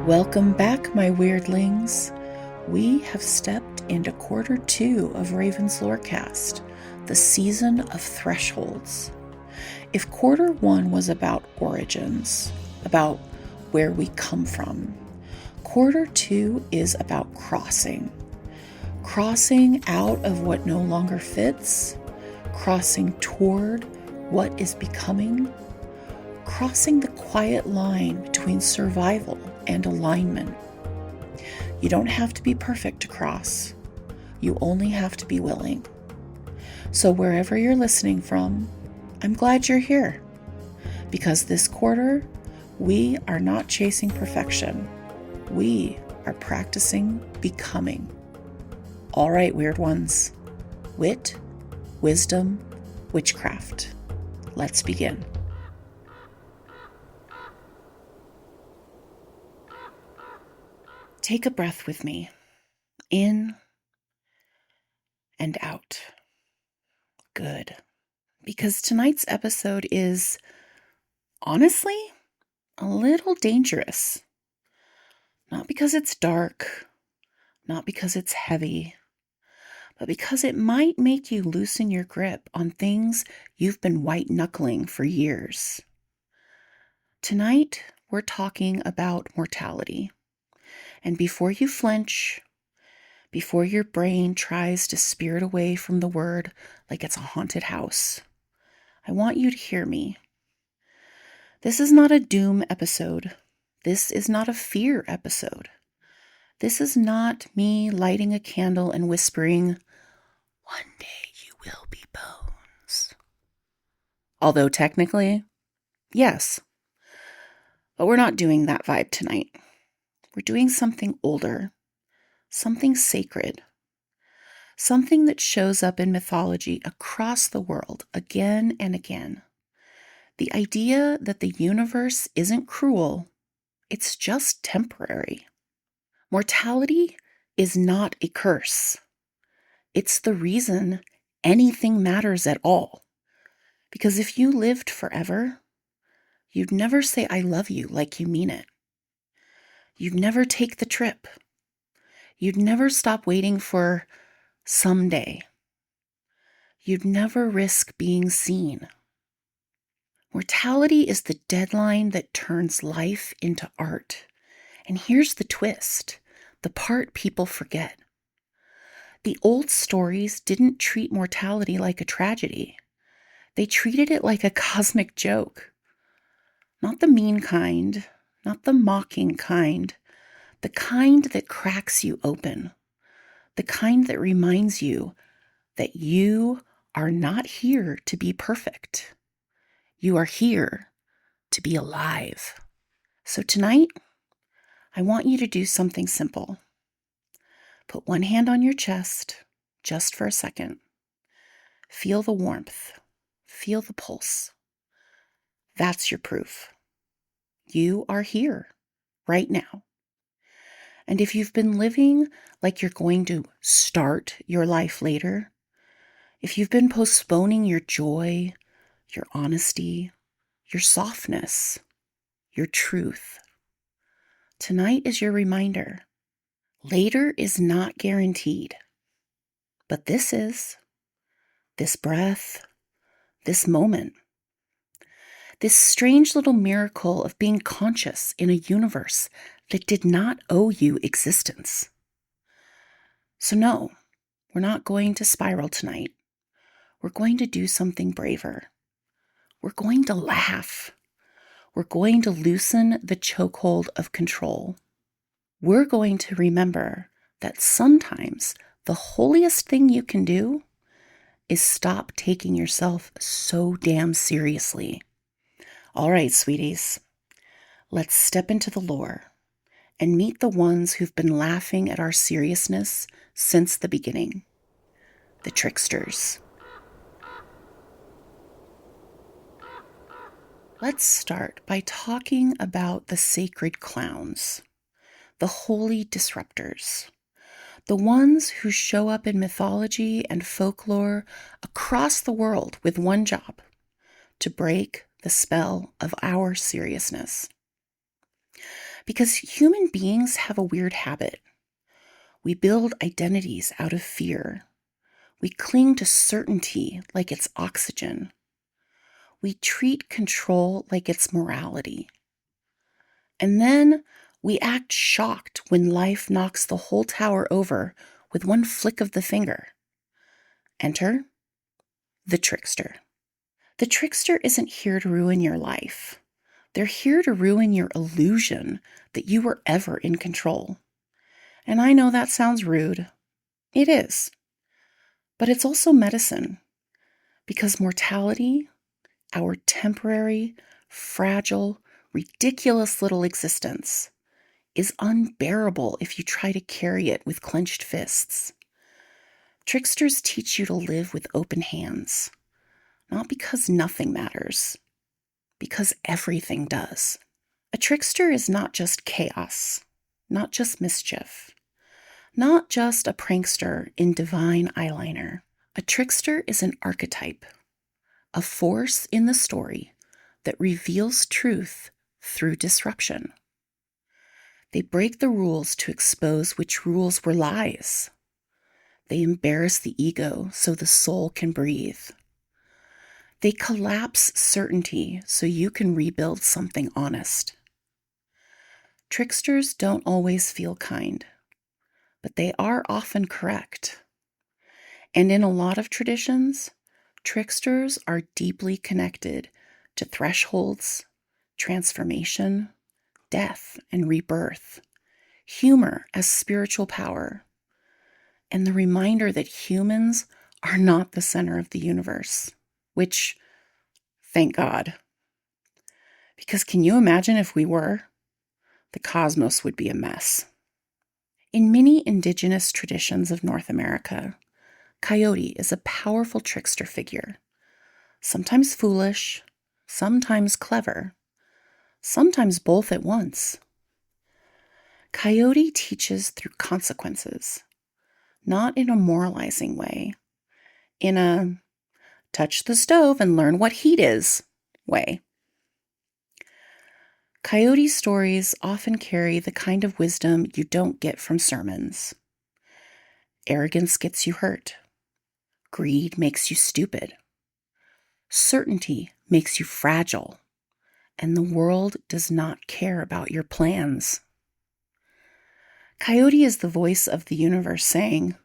Welcome back, my weirdlings. We have stepped into quarter 2 of Raven's Lorecast, the season of thresholds. If quarter 1 was about origins, about where we come from, quarter 2 is about crossing. Crossing out of what no longer fits, crossing toward what is becoming, crossing the quiet line between survival and alignment. You don't have to be perfect to cross. You only have to be willing. So wherever you're listening from, I'm glad you're here. Because this quarter, we are not chasing perfection. We are practicing becoming. All right, weird ones. Wit, wisdom, witchcraft. Let's begin. Take a breath with me, in and out. Good. Because tonight's episode is, honestly, a little dangerous. Not because it's dark, not because it's heavy, but because it might make you loosen your grip on things you've been white-knuckling for years. Tonight, we're talking about mortality. And before you flinch, before your brain tries to spirit away from the word like it's a haunted house, I want you to hear me. This is not a doom episode. This is not a fear episode. This is not me lighting a candle and whispering, "One day you will be bones." Although technically, yes. But we're not doing that vibe tonight. We're doing something older, something sacred, something that shows up in mythology across the world again and again. The idea that the universe isn't cruel, it's just temporary. Mortality is not a curse. It's the reason anything matters at all. Because if you lived forever, you'd never say "I love you" like you mean it. You'd never take the trip. You'd never stop waiting for someday. You'd never risk being seen. Mortality is the deadline that turns life into art. And here's the twist, the part people forget. The old stories didn't treat mortality like a tragedy. They treated it like a cosmic joke. Not the mean kind, not the mocking kind, the kind that cracks you open, the kind that reminds you that you are not here to be perfect. You are here to be alive. So tonight, I want you to do something simple. Put one hand on your chest, just for a second. Feel the warmth. Feel the pulse. That's your proof. You are here, right now. And if you've been living like you're going to start your life later, if you've been postponing your joy, your honesty, your softness, your truth, tonight is your reminder. Later is not guaranteed, but this is. This breath, this moment, this strange little miracle of being conscious in a universe that did not owe you existence. So no, we're not going to spiral tonight. We're going to do something braver. We're going to laugh. We're going to loosen the chokehold of control. We're going to remember that sometimes the holiest thing you can do is stop taking yourself so damn seriously. All right, sweeties, let's step into the lore and meet the ones who've been laughing at our seriousness since the beginning, the tricksters. Let's start by talking about the sacred clowns, the holy disruptors, the ones who show up in mythology and folklore across the world with one job: to break the spell of our seriousness. Because human beings have a weird habit. We build identities out of fear. We cling to certainty like it's oxygen. We treat control like it's morality. And then we act shocked when life knocks the whole tower over with one flick of the finger. Enter the trickster. The trickster isn't here to ruin your life. They're here to ruin your illusion that you were ever in control. And I know that sounds rude. It is. But it's also medicine. Because mortality, our temporary, fragile, ridiculous little existence, is unbearable if you try to carry it with clenched fists. Tricksters teach you to live with open hands, not because nothing matters, because everything does. A trickster is not just chaos, not just mischief, not just a prankster in divine eyeliner. A trickster is an archetype, a force in the story that reveals truth through disruption. They break the rules to expose which rules were lies. They embarrass the ego so the soul can breathe. They collapse certainty so you can rebuild something honest. Tricksters don't always feel kind, but they are often correct. And in a lot of traditions, tricksters are deeply connected to thresholds, transformation, death and rebirth, humor as spiritual power, and the reminder that humans are not the center of the universe, which, thank God. Because can you imagine if we were? The cosmos would be a mess. In many indigenous traditions of North America, Coyote is a powerful trickster figure, sometimes foolish, sometimes clever, sometimes both at once. Coyote teaches through consequences, not in a moralizing way, in a touch the stove and learn what heat is way. Coyote stories often carry the kind of wisdom you don't get from sermons. Arrogance gets you hurt. Greed makes you stupid. Certainty makes you fragile. And the world does not care about your plans. Coyote is the voice of the universe saying,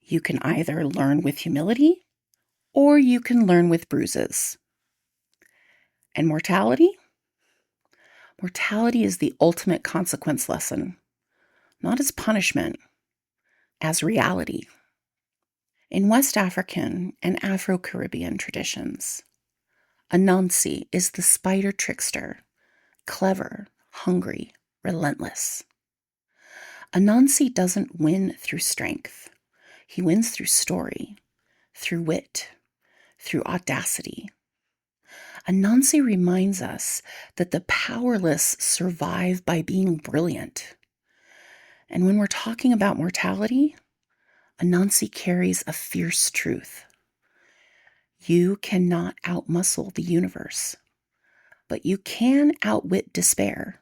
you can either learn with humility or you can learn with bruises. And mortality? Mortality is the ultimate consequence lesson, not as punishment, as reality. In West African and Afro-Caribbean traditions, Anansi is the spider trickster, clever, hungry, relentless. Anansi doesn't win through strength. He wins through story, through wit, through audacity. Anansi reminds us that the powerless survive by being brilliant. And when we're talking about mortality, Anansi carries a fierce truth. You cannot outmuscle the universe, but you can outwit despair.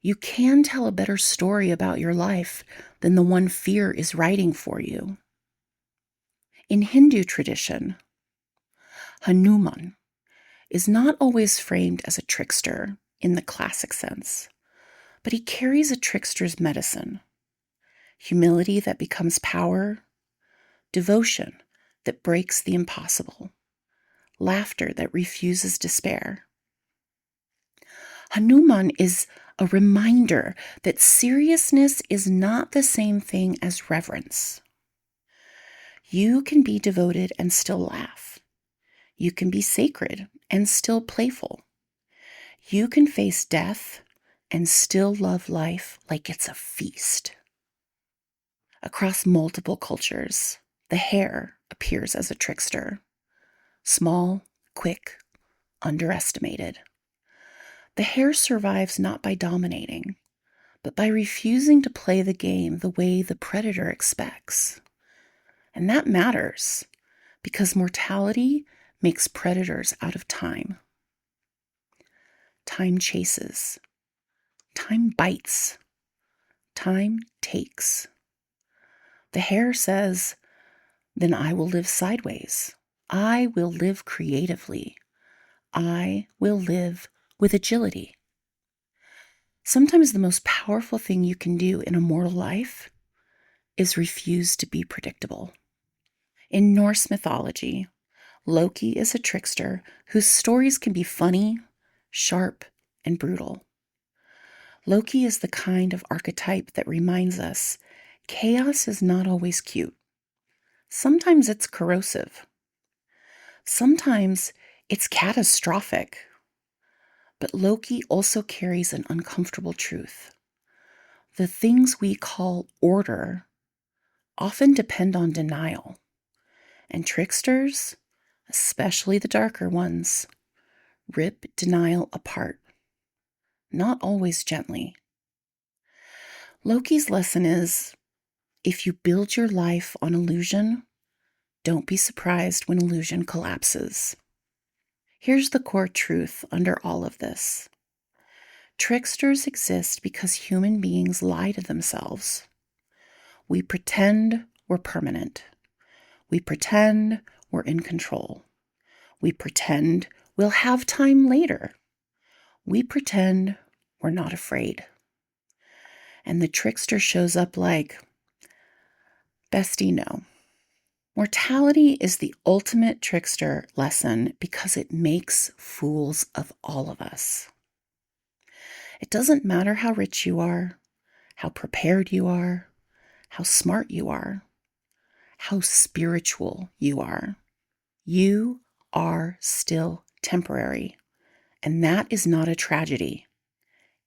You can tell a better story about your life than the one fear is writing for you. In Hindu tradition, Hanuman is not always framed as a trickster in the classic sense, but he carries a trickster's medicine: humility that becomes power, devotion that breaks the impossible, laughter that refuses despair. Hanuman is a reminder that seriousness is not the same thing as reverence. You can be devoted and still laugh. You can be sacred and still playful. You can face death and still love life like it's a feast. Across multiple cultures, the hare appears as a trickster. Small, quick, underestimated. The hare survives not by dominating, but by refusing to play the game the way the predator expects. And that matters, because mortality makes predators out of time. Time chases. time bites. Time takes. The Hare says, then I will live sideways. I will live creatively. I will live with agility. Sometimes the most powerful thing you can do in a mortal life is refuse to be predictable. In Norse mythology, Loki is a trickster whose stories can be funny, sharp, and brutal. Loki is the kind of archetype that reminds us chaos is not always cute. Sometimes it's corrosive. Sometimes it's catastrophic. But Loki also carries an uncomfortable truth. The things we call order often depend on denial. And tricksters, especially the darker ones, rip denial apart. Not always gently. Loki's lesson is, if you build your life on illusion, don't be surprised when illusion collapses. Here's the core truth under all of this. Tricksters exist because human beings lie to themselves. We pretend we're permanent. We pretend we're in control. We pretend we'll have time later. We pretend we're not afraid. And the trickster shows up like, bestie, no. Mortality is the ultimate trickster lesson because it makes fools of all of us. It doesn't matter how rich you are, how prepared you are, how smart you are, how spiritual you are. You are still temporary, and that is not a tragedy.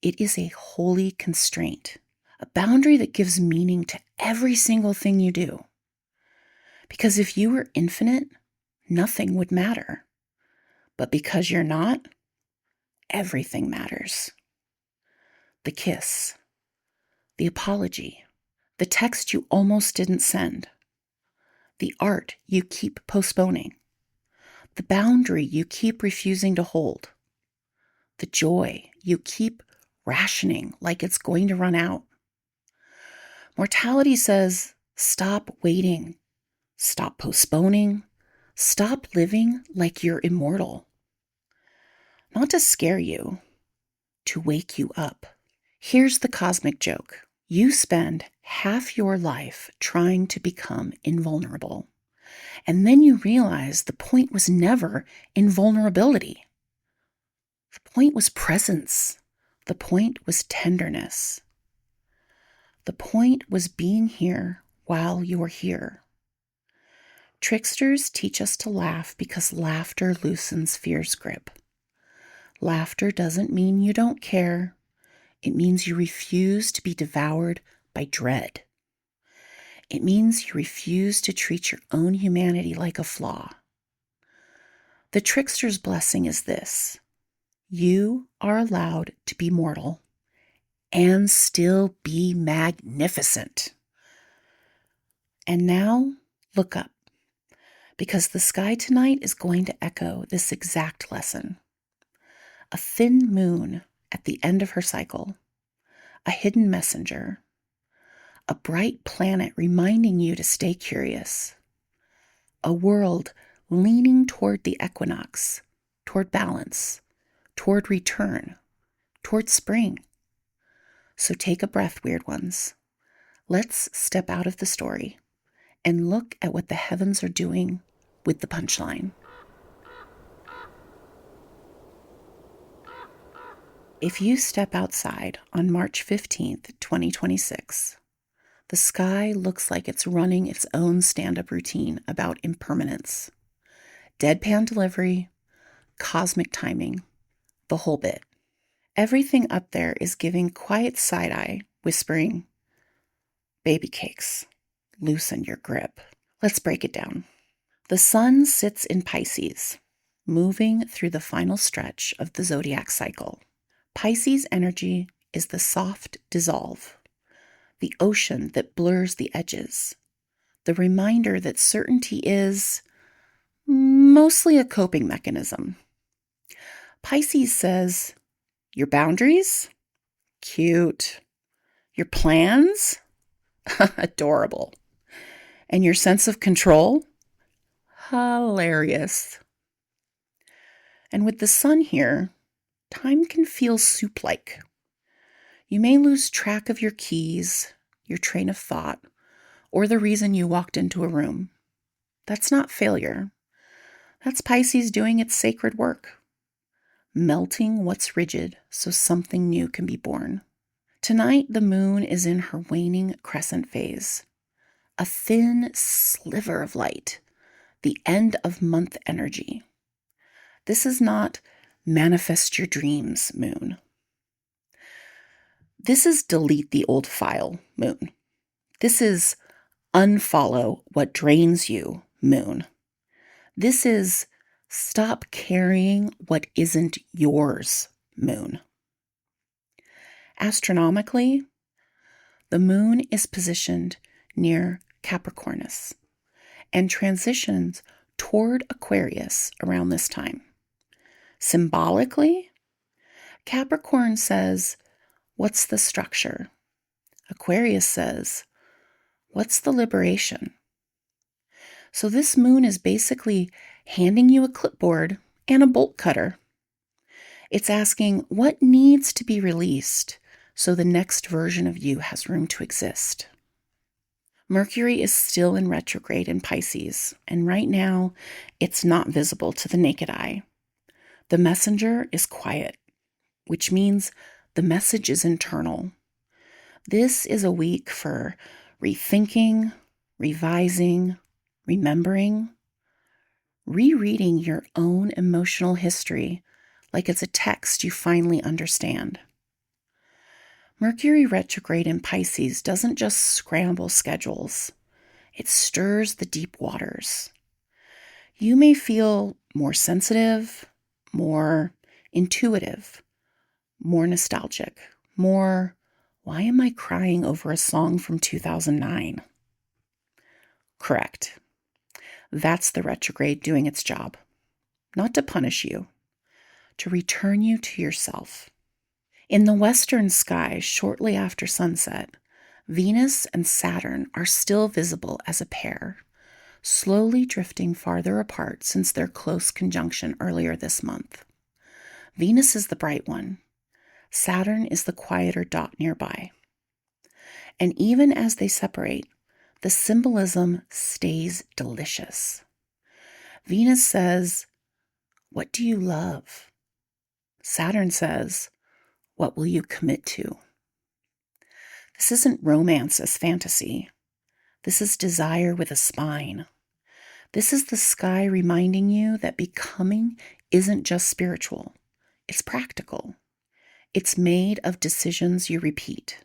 It is a holy constraint, a boundary that gives meaning to every single thing you do. Because if you were infinite, nothing would matter. But because you're not, everything matters. The kiss, the apology, the text you almost didn't send, the art you keep postponing, the boundary you keep refusing to hold, the joy you keep rationing like it's going to run out. Mortality says, stop waiting, stop postponing, stop living like you're immortal. Not to scare you, to wake you up. Here's the cosmic joke. You spend half your life trying to become invulnerable. And then you realize the point was never invulnerability. The point was presence. The point was tenderness. The point was being here while you're here. Tricksters teach us to laugh because laughter loosens fear's grip. Laughter doesn't mean you don't care. It means you refuse to be devoured by dread. It means you refuse to treat your own humanity like a flaw. The trickster's blessing is this: you are allowed to be mortal and still be magnificent. And now, look up, because the sky tonight is going to echo this exact lesson. A thin moon at the end of her cycle, a hidden messenger, a bright planet reminding you to stay curious, a world leaning toward the equinox, toward balance, toward return, toward spring. So take a breath, weird ones. Let's step out of the story and look at what the heavens are doing with the punchline. If you step outside on March 15th, 2026, the sky looks like it's running its own stand-up routine about impermanence. Deadpan delivery, cosmic timing, the whole bit. Everything up there is giving quiet side-eye, whispering, baby cakes, loosen your grip. Let's break it down. The sun sits in Pisces, moving through the final stretch of the zodiac cycle. Pisces energy is the soft dissolve, the ocean that blurs the edges, the reminder that certainty is mostly a coping mechanism. Pisces says, your boundaries? Cute. Your plans? Adorable. And your sense of control? Hilarious. And with the sun here, time can feel soup-like. You may lose track of your keys, your train of thought, or the reason you walked into a room. That's not failure. That's Pisces doing its sacred work, melting what's rigid so something new can be born. Tonight, the moon is in her waning crescent phase, a thin sliver of light, the end of month energy. This is not manifest your dreams moon. This is delete the old file moon. This is unfollow what drains you moon. This is stop carrying what isn't yours moon. Astronomically, the moon is positioned near Capricornus and transitions toward Aquarius around this time. Symbolically, Capricorn says, what's the structure? Aquarius says, what's the liberation? So this moon is basically handing you a clipboard and a bolt cutter. It's asking what needs to be released so the next version of you has room to exist. Mercury is still in retrograde in Pisces, and right now it's not visible to the naked eye. The messenger is quiet, which means the message is internal. This is a week for rethinking, revising, remembering, rereading your own emotional history like it's a text you finally understand. Mercury retrograde in Pisces doesn't just scramble schedules. It stirs the deep waters. You may feel more sensitive, more intuitive, more nostalgic, more, why am I crying over a song from 2009? Correct. That's the retrograde doing its job. Not to punish you, to return you to yourself. In the western sky, shortly after sunset, Venus and Saturn are still visible as a pair, slowly drifting farther apart since their close conjunction earlier this month. Venus is the bright one. Saturn is the quieter dot nearby. And even as they separate, the symbolism stays delicious. Venus says, what do you love? Saturn says, what will you commit to? This isn't romance as fantasy. This is desire with a spine. This is the sky reminding you that becoming isn't just spiritual. It's practical. It's made of decisions you repeat.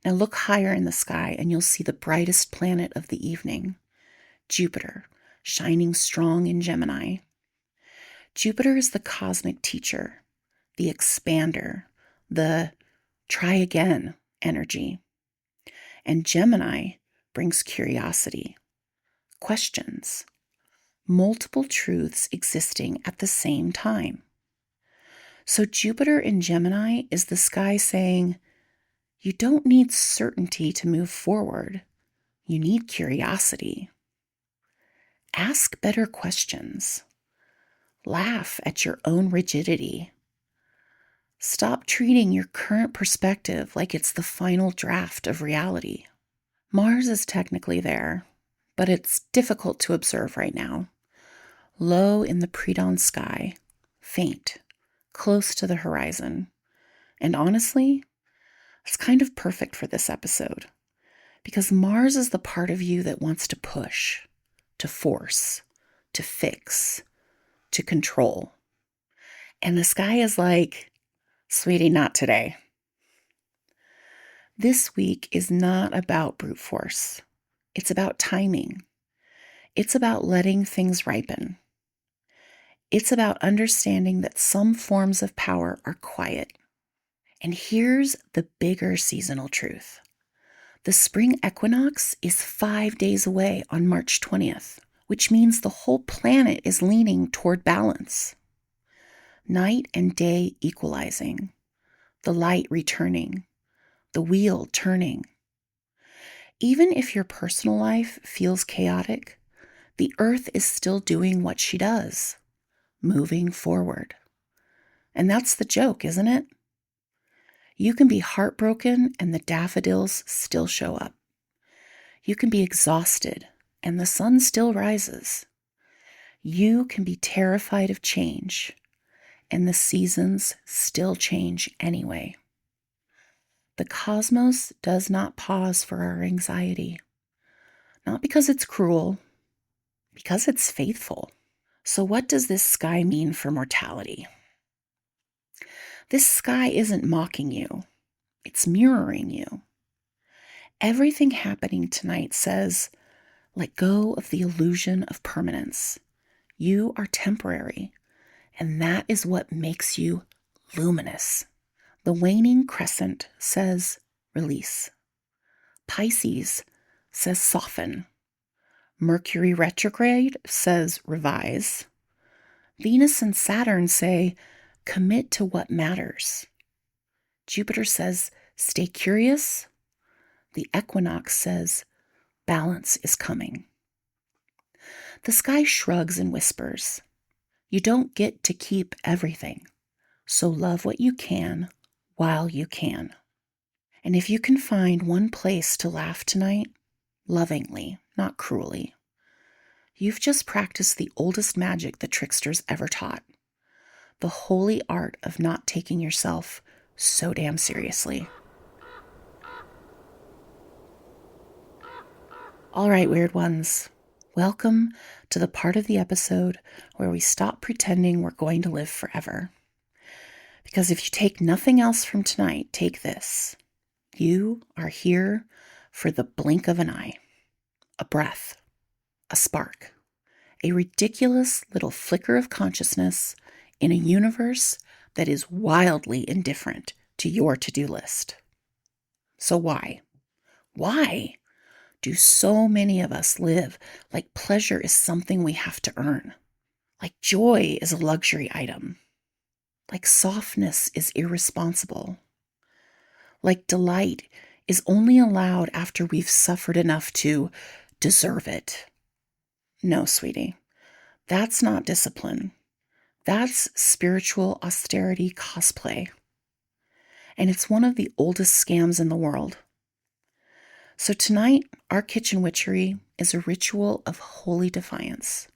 Now look higher in the sky and you'll see the brightest planet of the evening, Jupiter, shining strong in Gemini. Jupiter is the cosmic teacher, the expander, the try again energy. And Gemini brings curiosity, questions, multiple truths existing at the same time. So Jupiter in Gemini is the sky saying, you don't need certainty to move forward. You need curiosity. Ask better questions. Laugh at your own rigidity. Stop treating your current perspective like it's the final draft of reality. Mars is technically there, but it's difficult to observe right now. Low in the pre-dawn sky, faint, close to the horizon. And honestly, it's kind of perfect for this episode, because Mars is the part of you that wants to push, to force, to fix, to control. And the sky is like, sweetie, not today. This week is not about brute force. It's about timing. It's about letting things ripen. It's about understanding that some forms of power are quiet. And here's the bigger seasonal truth. The spring equinox is 5 days away on March 20th, which means the whole planet is leaning toward balance. Night and day equalizing. the light returning, the wheel turning. Even if your personal life feels chaotic, the earth is still doing what she does, moving forward. And that's the joke, isn't it? You can be heartbroken and the daffodils still show up. You can be exhausted and the sun still rises. You can be terrified of change and the seasons still change anyway. The cosmos does not pause for our anxiety, not because it's cruel, because it's faithful. So what does this sky mean for mortality? This sky isn't mocking you. It's mirroring you. Everything happening tonight says, let go of the illusion of permanence. You are temporary, and that is what makes you luminous. The waning crescent says, release. Pisces says, soften. Mercury retrograde says, revise. Venus and Saturn say, commit to what matters. Jupiter says, stay curious. The equinox says, balance is coming. The sky shrugs and whispers, you don't get to keep everything, so love what you can while you can. And if you can find one place to laugh tonight, lovingly, not cruelly, you've just practiced the oldest magic the tricksters ever taught, the holy art of not taking yourself so damn seriously. All right, weird ones, welcome to the part of the episode where we stop pretending we're going to live forever. Because if you take nothing else from tonight, take this. You are here for the blink of an eye, a breath, a spark, a ridiculous little flicker of consciousness in a universe that is wildly indifferent to your to-do list. So why? Why do so many of us live like pleasure is something we have to earn? Like joy is a luxury item? Like softness is irresponsible? Like delight is only allowed after we've suffered enough to deserve it? No, sweetie, that's not discipline. That's spiritual austerity cosplay. And it's one of the oldest scams in the world. So tonight, our kitchen witchery is a ritual of holy defiance.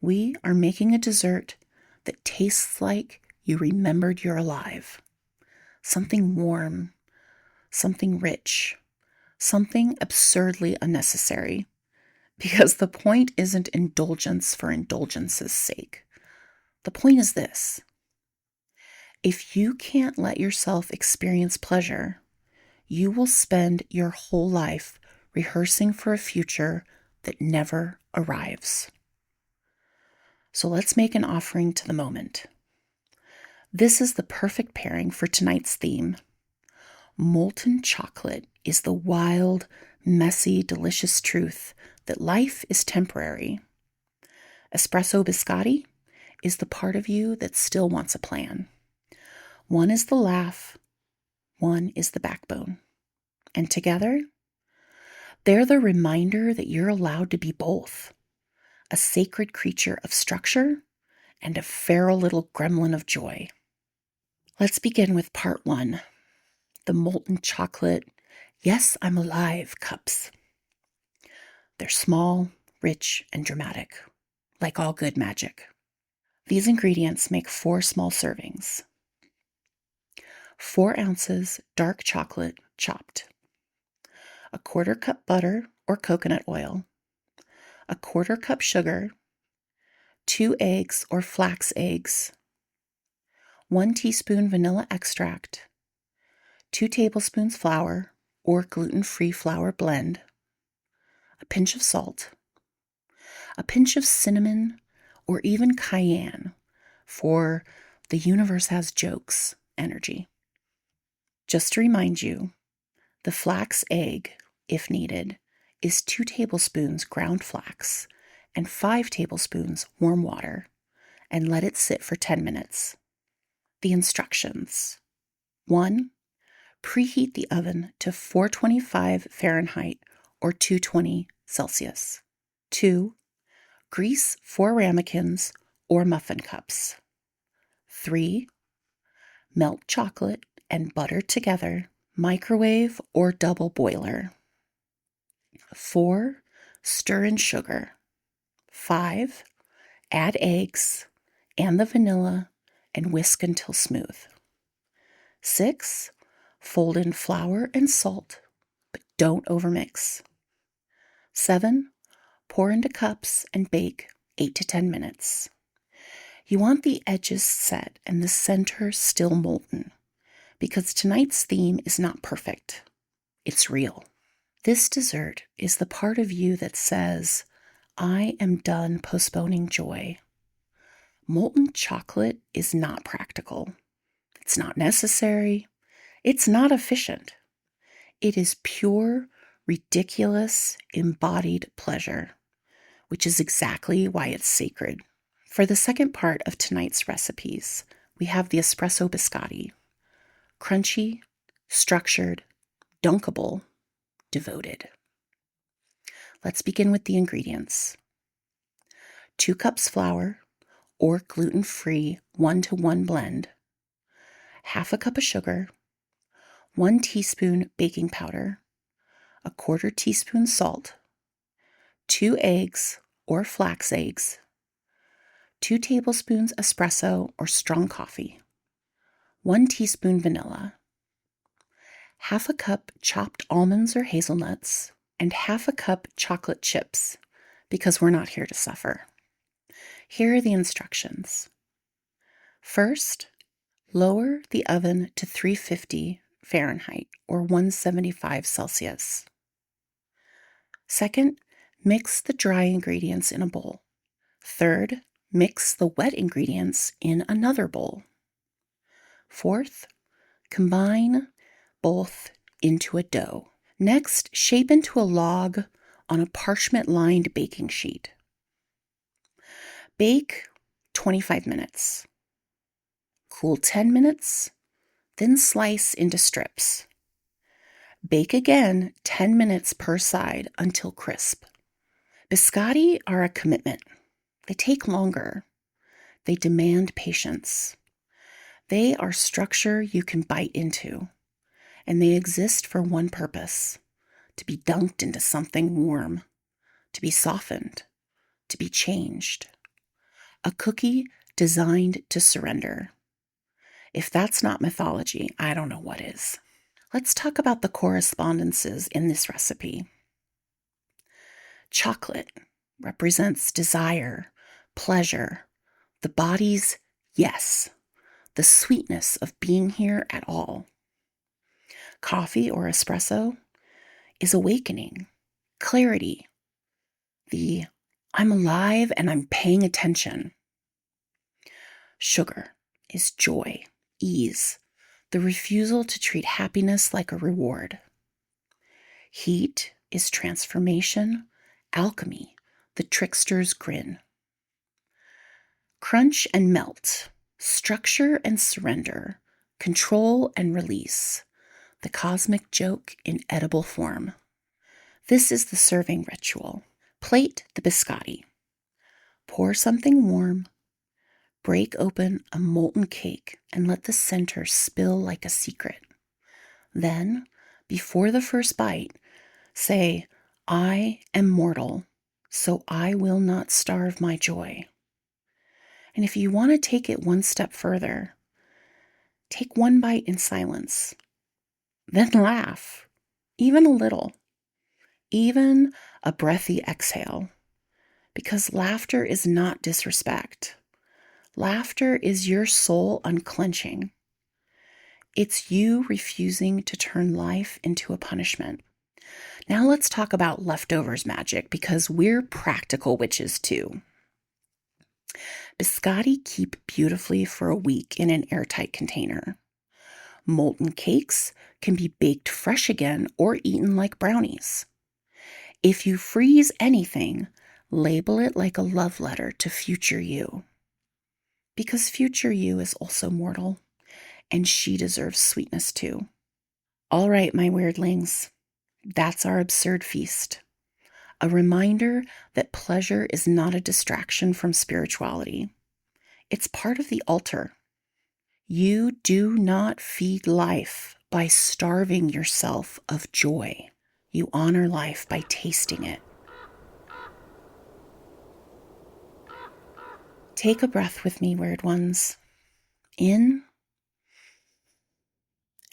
We are making a dessert that tastes like you remembered you're alive. Something warm, something rich, something absurdly unnecessary. Because the point isn't indulgence for indulgence's sake. The point is this. If you can't let yourself experience pleasure, you will spend your whole life rehearsing for a future that never arrives. So let's make an offering to the moment. This is the perfect pairing for tonight's theme. Molten chocolate is the wild, messy, delicious truth that life is temporary. Espresso biscotti is the part of you that still wants a plan. One is the laugh, one is the backbone. And together, they're the reminder that you're allowed to be both, a sacred creature of structure and a feral little gremlin of joy. Let's begin with part one, the molten chocolate, yes, I'm alive cups. They're small, rich, and dramatic, like all good magic. These ingredients make 4 small servings. 4 ounces dark chocolate chopped, a 1/4 cup butter or coconut oil, a 1/4 cup sugar, 2 eggs or flax eggs, 1 teaspoon vanilla extract, 2 tablespoons flour or gluten-free flour blend, a pinch of salt, a pinch of cinnamon or even cayenne for the universe has jokes energy. Just to remind you, the flax egg, if needed, is 2 tablespoons ground flax and 5 tablespoons warm water, and let it sit for 10 minutes. The instructions. 1. Preheat the oven to 425 Fahrenheit or 220 Celsius. 2. Grease 4 ramekins or muffin cups. 3. Melt chocolate and butter together, microwave or double boiler. 4. Stir in sugar. 5. Add eggs and the vanilla and whisk until smooth. 6. Fold in flour and salt, but don't overmix. 7. Pour into cups and bake 8 to 10 minutes. You want the edges set and the center still molten, because tonight's theme is not perfect. It's real. This dessert is the part of you that says, I am done postponing joy. Molten chocolate is not practical. It's not necessary. It's not efficient. It is pure, ridiculous, embodied pleasure, which is exactly why it's sacred. For the second part of tonight's recipes, we have the espresso biscotti. Crunchy, structured, dunkable, devoted. Let's begin with the ingredients. 2 cups flour or gluten-free 1-to-1 blend, half a cup of sugar, 1 teaspoon baking powder, a 1/4 teaspoon salt, 2 eggs or flax eggs, 2 tablespoons espresso or strong coffee, 1 teaspoon vanilla, half a cup chopped almonds or hazelnuts, and half a cup chocolate chips, because we're not here to suffer. Here are the instructions. First, lower the oven to 350 Fahrenheit or 175 Celsius. Second, mix the dry ingredients in a bowl. Third, mix the wet ingredients in another bowl. Fourth, combine both into a dough. Next, shape into a log on a parchment-lined baking sheet. Bake 25 minutes. Cool 10 minutes, then slice into strips. Bake again 10 minutes per side until crisp. Biscotti are a commitment. They take longer. They demand patience. They are structure you can bite into, and they exist for one purpose: to be dunked into something warm, to be softened, to be changed. A cookie designed to surrender. If that's not mythology, I don't know what is. Let's talk about the correspondences in this recipe. Chocolate represents desire, pleasure, the body's yes, the sweetness of being here at all. Coffee or espresso is awakening, clarity, the I'm alive and I'm paying attention. Sugar is joy, ease, the refusal to treat happiness like a reward. Heat is transformation, alchemy, the trickster's grin. Crunch and melt, structure and surrender, control and release, the cosmic joke in edible form. This is the serving ritual. Plate the biscotti. Pour something warm. Break open a molten cake and let the center spill like a secret. Then, before the first bite, say, I am mortal, so I will not starve my joy. And if you want to take it one step further, take one bite in silence. Then laugh, even a little, even a breathy exhale, because laughter is not disrespect. Laughter is your soul unclenching. It's you refusing to turn life into a punishment. Now let's talk about leftovers magic, because we're practical witches too. Biscotti keep beautifully for a week in an airtight container. Molten cakes can be baked fresh again or eaten like brownies. If you freeze anything, label it like a love letter to future you. Because future you is also mortal, and she deserves sweetness too. All right, my weirdlings, that's our absurd feast. A reminder that pleasure is not a distraction from spirituality. It's part of the altar. You do not feed life by starving yourself of joy. You honor life by tasting it. Take a breath with me, weird ones. In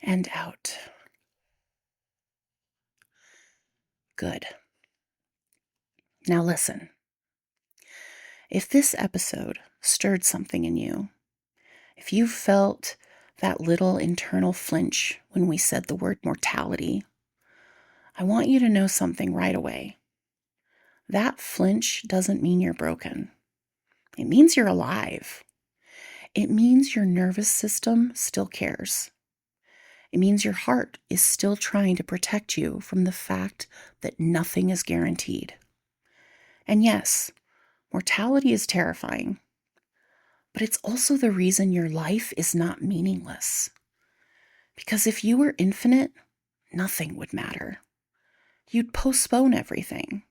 and out. Good. Now listen. If this episode stirred something in you, if you felt that little internal flinch when we said the word mortality, I want you to know something right away. That flinch doesn't mean you're broken. It means you're alive. It means your nervous system still cares. It means your heart is still trying to protect you from the fact that nothing is guaranteed. And yes, mortality is terrifying, but it's also the reason your life is not meaningless. Because if you were infinite, nothing would matter. You'd postpone everything.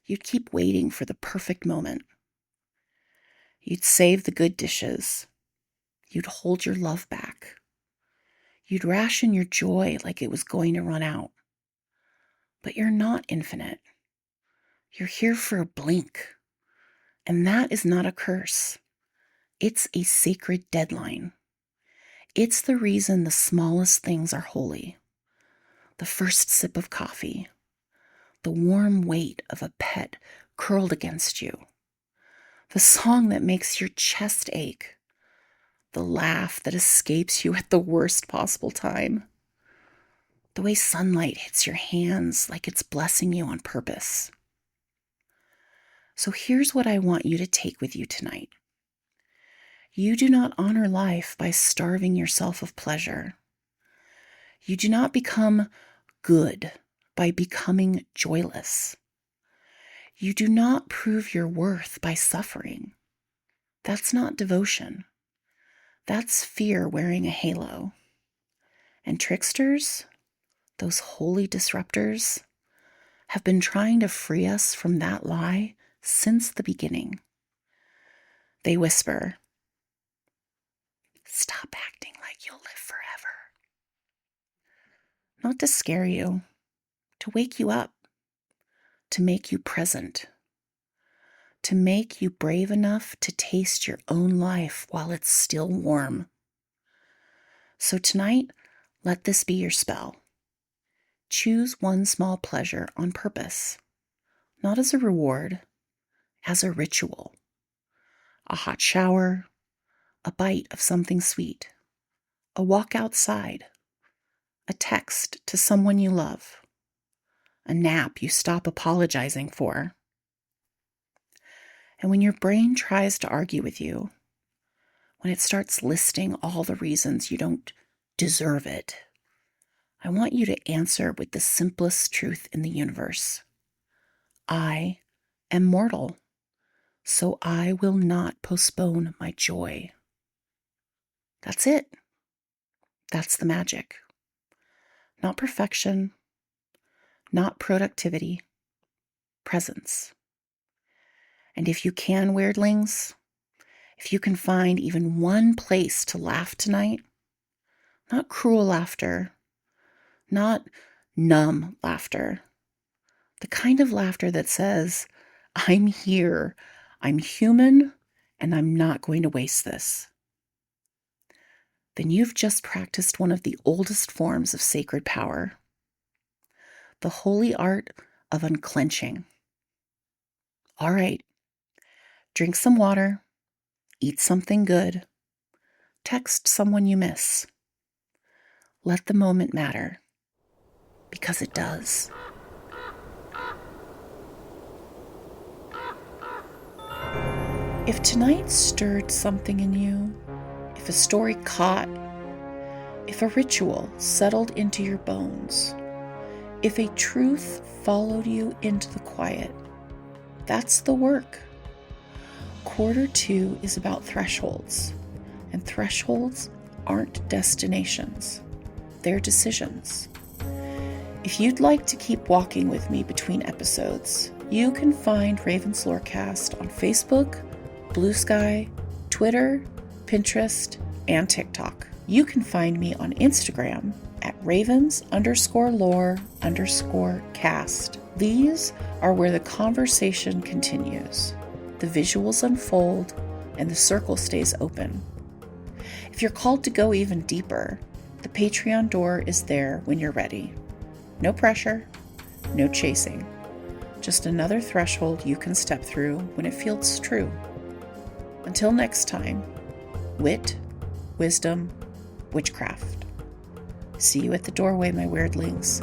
You'd keep waiting for the perfect moment. You'd save the good dishes. You'd hold your love back. You'd ration your joy like it was going to run out. But you're not infinite. You're here for a blink. And that is not a curse. It's a sacred deadline. It's the reason the smallest things are holy. The first sip of coffee. The warm weight of a pet curled against you. The song that makes your chest ache. The laugh that escapes you at the worst possible time. The way sunlight hits your hands like it's blessing you on purpose. So here's what I want you to take with you tonight. You do not honor life by starving yourself of pleasure. You do not become good by becoming joyless. You do not prove your worth by suffering. That's not devotion. That's fear wearing a halo. And tricksters, those holy disruptors, have been trying to free us from that lie since the beginning. They whisper, "Stop acting like you'll live forever." Not to scare you, to wake you up, to make you present, to make you brave enough to taste your own life while it's still warm. So tonight, let this be your spell. Choose one small pleasure on purpose, not as a reward, as a ritual. A hot shower, a bite of something sweet, a walk outside, a text to someone you love, a nap you stop apologizing for. And when your brain tries to argue with you, when it starts listing all the reasons you don't deserve it, I want you to answer with the simplest truth in the universe. I am mortal, so I will not postpone my joy. That's it. That's the magic. Not perfection, not productivity, presence. And if you can, weirdlings, if you can find even one place to laugh tonight, not cruel laughter, not numb laughter, the kind of laughter that says, "I'm here, I'm human, and I'm not going to waste this," then you've just practiced one of the oldest forms of sacred power, the holy art of unclenching. All right, drink some water, eat something good, text someone you miss. Let the moment matter, because it does. If tonight stirred something in you, if a story caught, if a ritual settled into your bones, if a truth followed you into the quiet, that's the work. Quarter 2 is about thresholds, and thresholds aren't destinations, they're decisions. If you'd like to keep walking with me between episodes, you can find Raven's Lorecast on Facebook, Blue Sky, Twitter, Pinterest, and TikTok. You can find me on Instagram at ravens_lore_cast. These are where the conversation continues, the visuals unfold, and the circle stays open. If you're called to go even deeper, the Patreon door is there when you're ready. No pressure, no chasing. Just another threshold you can step through when it feels true. Until next time, wit, wisdom, witchcraft. See you at the doorway, my weirdlings.